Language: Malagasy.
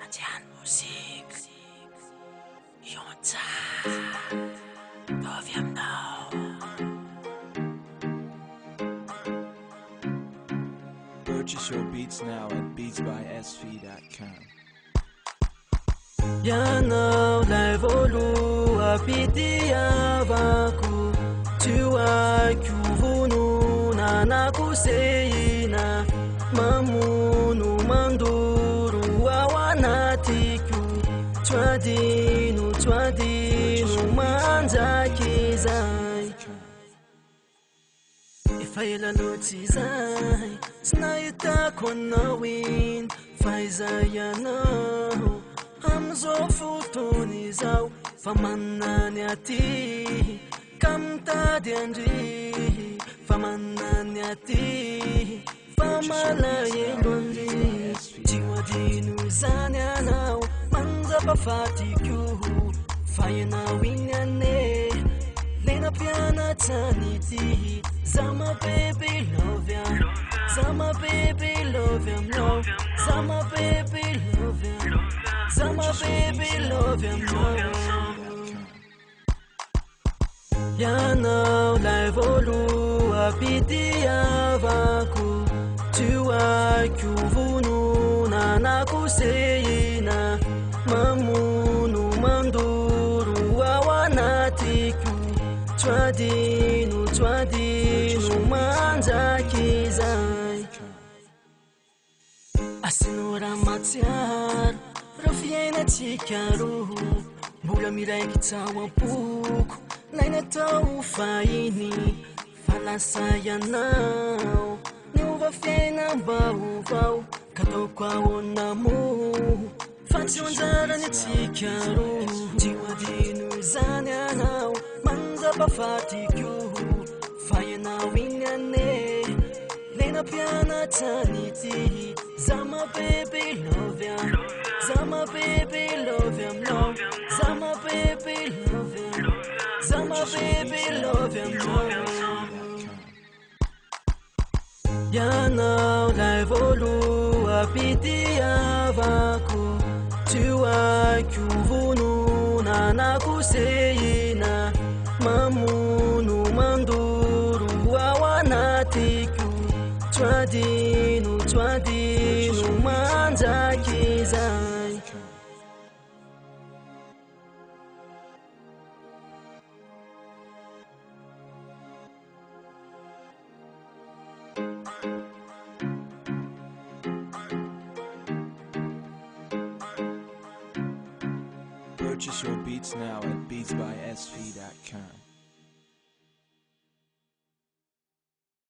Andiamo musik, Jonta, powiem now. Purchase your beats now at beatsbysv.com. Ianao lay voaloha mpitiavako tsy haiko vonona na kosehina mamono mandoro ao anatiko tsy adino manjaky izay efa ela loatra izay tsy nahitako anao iny fa izay ianao amizao fotony izao fa manana ny aty ka mitady andry fa manana ny aty fa malahelo andry tsy adino izany anao manjapa-fatiko fa ianao iny ane lena mpianatsany ity za my baby love ya za my baby love ya no za my baby love ya za my baby love ya no ianao lay voaloha mpitiavako tsy haiko vonona na kosehina mamono mandoro ao anatiko tsy adino manjaky izay asinao raha matsiaro raha fiainatsika roho mbola miraikitsy ao am-poko lay natao fahiny fa lasa ianao niova fiainam-baovao ka ataoko ahoanamo fa tsy ho anjarany atsika roho tsy ho adino izany anao manjapa-fatiko fa ianao iny ane lena mpianatsany ity za my baby love ya za my baby love ya no za my baby love ya za my baby love ya no ianao lay voaloha mpitiavako tsy haiko vonona na kosehina mamono mandoro ao anatiko tsy adino manjaky izay Purchase your beats now at beatsbysv.com.